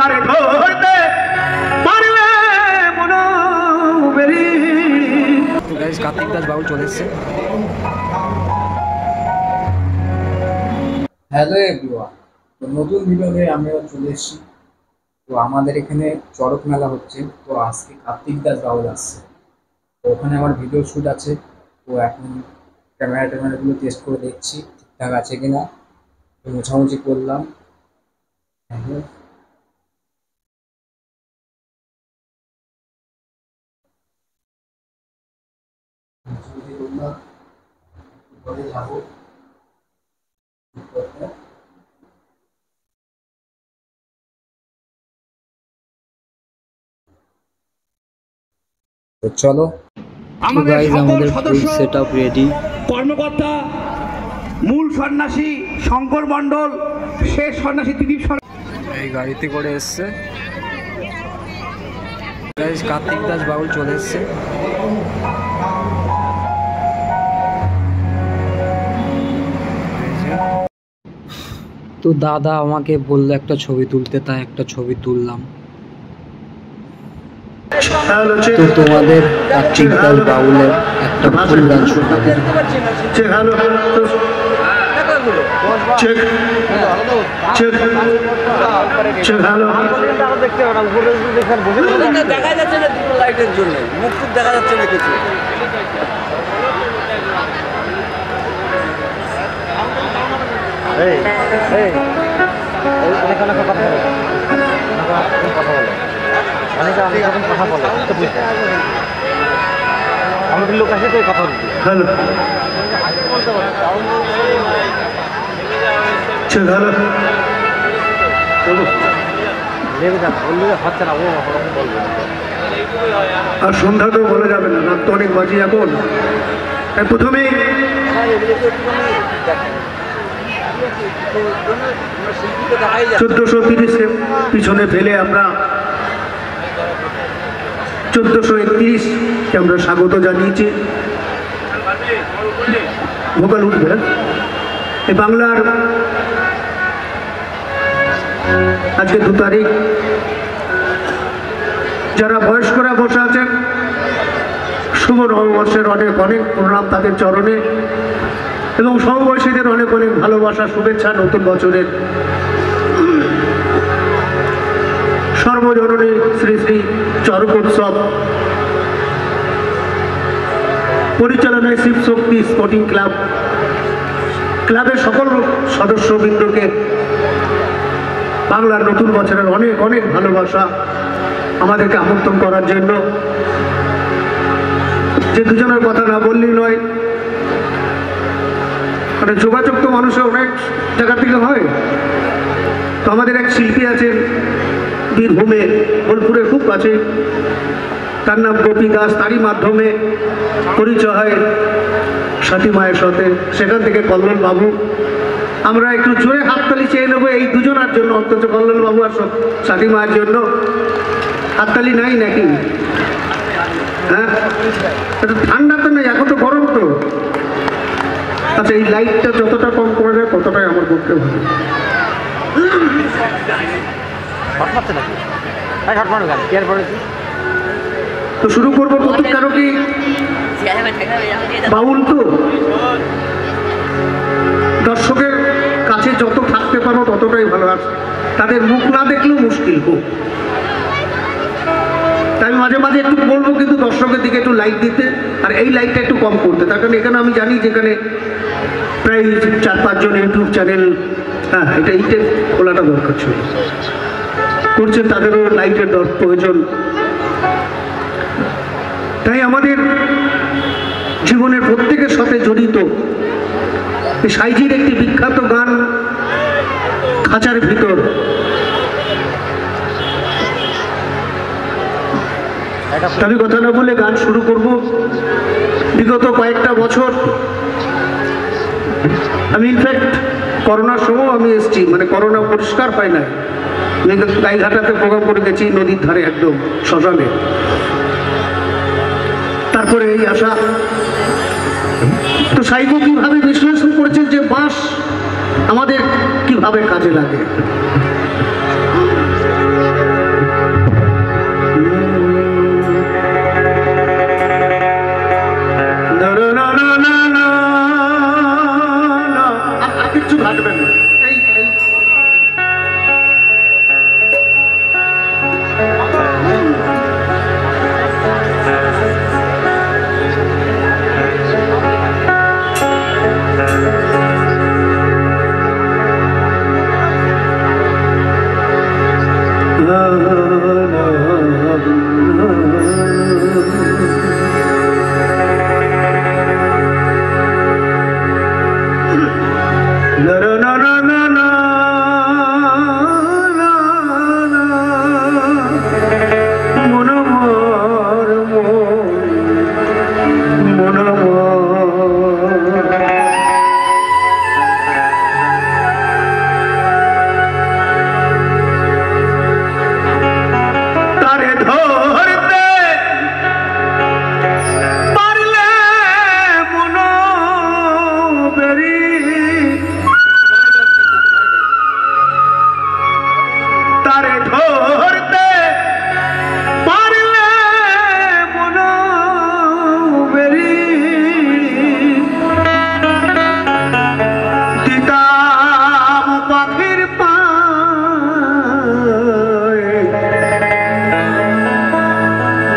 তারে ধরতে পারলে মনোবেরি। তো গাইস কার্তিক দাস বাউল চলে এসেছে। হ্যালো এভরিওয়ান, তো নতুন ভিডিও নিয়ে আমরা চলে এসেছি। তো আমাদের এখানে চড়ক মেলা হচ্ছে, তো আজকে কার্তিক দাস বাউল আসছে। তো ওখানে আমার ভিডিও শ্যুট আছে। তো এখন ক্যামেরাগুলো টেস্ট করে দেখছি ঠিকঠাক আছে কিনা। তো মোছামুছি করলাম। যাবো তো চলো, আমাদের সদস্য সেটআপ রেডি। কর্মকর্তা মূল সন্ন্যাসী শঙ্কর মণ্ডল, শেষ সন্ন্যাসী দিলীপ সরকার এই গাড়িতে করে এসছে। গাইস কার্তিক দাস বাউল চলে এসছে। তো দাদা আমাকে বললো একটা ছবি তুলতে, তাই একটা ছবি তুললাম। তো তোমাদের কার্তিক দাস বাউলের একটা ফুল গান শোনাবো। দেখা যাচ্ছে না দুটো লাইটের জন্য, মুখ টুক দেখা যাচ্ছে না কিছু। আমাদের লোক আসে তো কথা বলছি। হ্যালো হচ্ছে না, ও বলবে আর সন্ধ্যা তো বলা যাবে না, রাত তো অনেক বাজি এখন। প্রথমেই 1430 পিছনে ফেলে আমরা 1431কে আমরা স্বাগত জানিয়েছি। ভোকাল উঠবে এই বাংলার আজকে 2 তারিখ। যারা বয়স্করা বসে আছেন, শুভ নববর্ষের অনেক অনেক প্রণাম তাদের চরণে, এবং সমবয়সীদের অনেক অনেক ভালোবাসা শুভেচ্ছা নতুন বছরের। সর্বজননী শ্রী শ্রী চরক উৎসব পরিচালনায় শিবশক্তি স্পোর্টিং ক্লাবের সকল সদস্যবৃন্দকে বাংলার নতুন বছরের অনেক অনেক ভালোবাসা, আমাদেরকে আমন্ত্রণ করার জন্য। যে দুজনের কথা না বললেই নয়, মানে যোগাযোগ তো মানুষের অনেক জায়গা থেকে হয়। তো আমাদের এক শিল্পী আছেন বীরভূমে, বোলপুরের খুব কাছে, তার নাম গোপী দাস। তারই মাধ্যমে পরিচয় হয় সতী মায়ের সাথে, সেখান থেকে কল্লোল বাবু। আমরা একটু জোরে হাততালি চেয়ে নেবো এই দুজনের জন্য, অন্তত কল্লোল বাবু আর সতী মায়ের জন্য। হাততালি নাই নাকি? হ্যাঁ, ঠান্ডা তো নেই, এখন তো গরম তো। আচ্ছা, এই লাইটটা যতটা কম করা যায় ততটাই আমার পক্ষে ভালো। তো শুরু করবো প্রথম, কারণ কি বাউল তো দর্শকের কাছে যত থাকতে পারো ততটাই ভালো। আর তাদের মুখ না দেখলেও মুশকিল খুব। তাই আমি মাঝে মাঝে একটু বলবো কিন্তু দর্শকের দিকে একটু লাইট দিতে, আর এই লাইটটা একটু কম করতে। তার কারণ এখানে আমি জানি যেখানে প্রায় 4-5 জন ইউটিউব চ্যানেল, হ্যাঁ এটা খোলাটা দরকার ছিল, করছেন, তাদেরও লাইটের প্রয়োজন। তাই আমাদের জীবনের প্রত্যেকের সাথে জড়িত সাইজির একটি বিখ্যাত গান খাঁচার ভিতর। আমি কথা না বলে গান শুরু করব। বিগত কয়েকটা বছর আমি ইনফ্যাক্ট করোনার সময় আমি এসেছি, মানে করোনা পরিষ্কার পাই না। গাইঘাটাতে প্রোগ্রাম করে গেছি, নদীর ধারে একদম শ্মশানে। তারপরে এই আশা। তো সাইগো কিভাবে বিশ্লেষণ করেছেন যে বাঁশ আমাদের কিভাবে কাজে লাগে।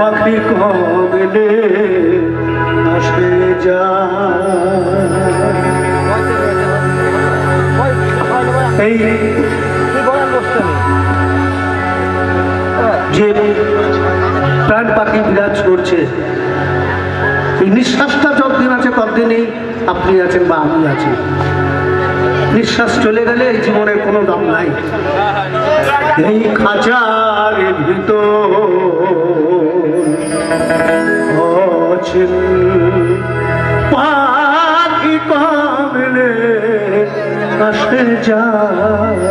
পাখি কমলে আসে এই যে প্রাণ পাখি বিরাজ করছে, এই নিঃশ্বাসটা যতদিন আছে ততদিনই আপনি আছেন বা আমি আছি। নিঃশ্বাস চলে গেলে এই জীবনের কোনো দাম নাই। এই খাঁচার ভিতর অচিন পাখি কমলে আসে যায়।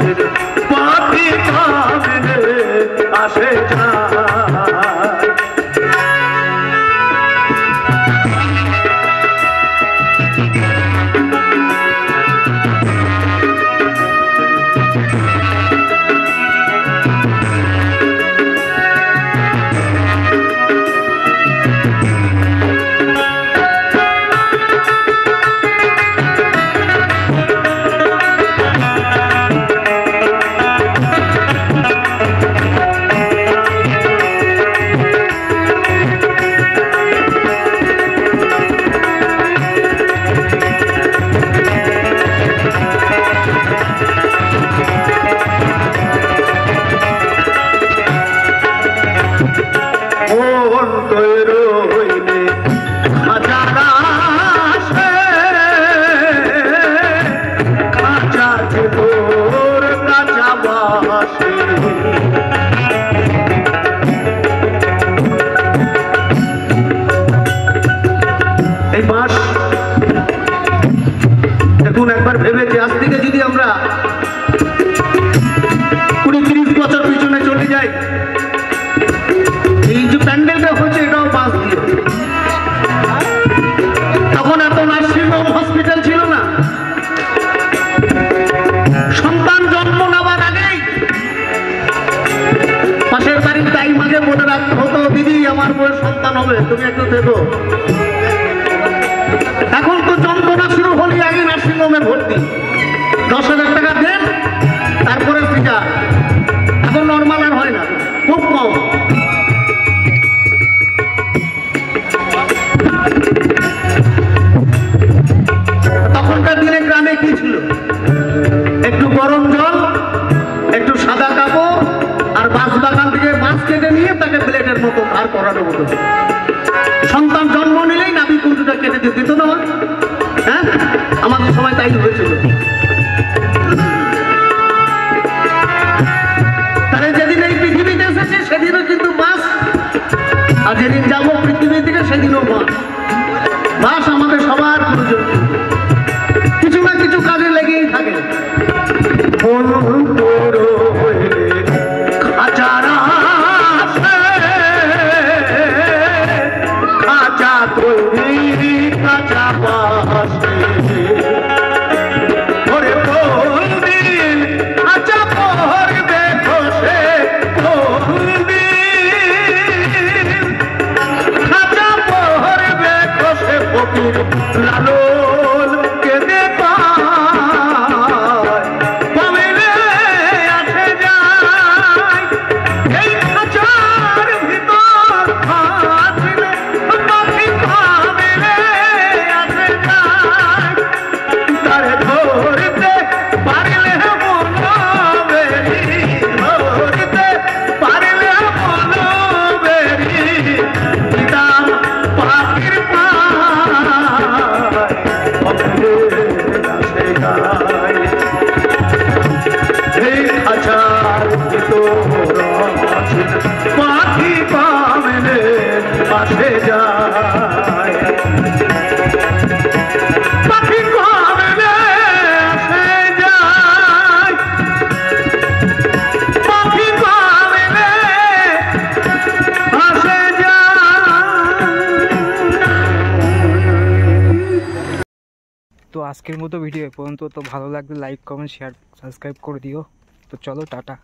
মাঝের পাখি কামনে আসে যায়। এই বাঁশ দেখুন, একবার ভেবেছি আজ থেকে যদি আমরা 20-30 বছর পিছনে চলে যাই, এই যে প্যান্ডেলটা হচ্ছে এটাও বাঁশ দিয়ে। তখন এত নার্সিংহোম হসপিটাল ছিল না। সন্তান জন্ম নেওয়ার আগেই পাশের বাড়ির তাই মাঝে বলে রাখতে হতো, দিদি আমার বউয়ের সন্তান হবে, তুমি একটু দেখো। এখন তো যন্ত্রণা শুরু হলে আগে নার্সিংহোমে ভর্তি, 10,000 টাকা দেন তারপরে সিজার। এখন নর্মাল আর হয় না, খুব কম। তখনকার দিনে গ্রামে কি ছিল? একটু গরম জল, একটু সাদা কাপড়, আর বাঁশ বাগান থেকে বাঁশ কেটে নিয়ে তাকে প্লেটের মতো ধার করানো হতো। সন্তান জন্ম নিলেই নাভি কুণ্ডুটা কেটে দিত না? হ্যাঁ, আমাদের সময় তাই হয়েছিল। তাহলে যেদিন এই পৃথিবীতে এসেছে সেদিনও কিন্তু বাঁশ, আর যেদিন যাবো পৃথিবী থেকে সেদিনও বাঁশ। বাঁশ আমাদের সবার প্রয়োজন, কিছু না কিছু কাজে লেগেই থাকে। লালন কেঁদে পামিলে আসে যায়, এই খাঁচার ভিতর ফাঁসিলে পাখি কামিলে আসে যায়। তারে ধরতে পারিলে বলবেরি, ধরতে পারিলে বলবেরি, দিতাম পাখির পাখি পামনে আসে যায়, পাখি পামনে আসে যায়, পাখি পামনে আসে যায়। তো আজকের মতো ভিডিও এ পর্যন্ত। তো ভালো লাগলে লাইক, কমেন্ট, শেয়ার, সাবস্ক্রাইব করে দিও। তো চলো, টাটা।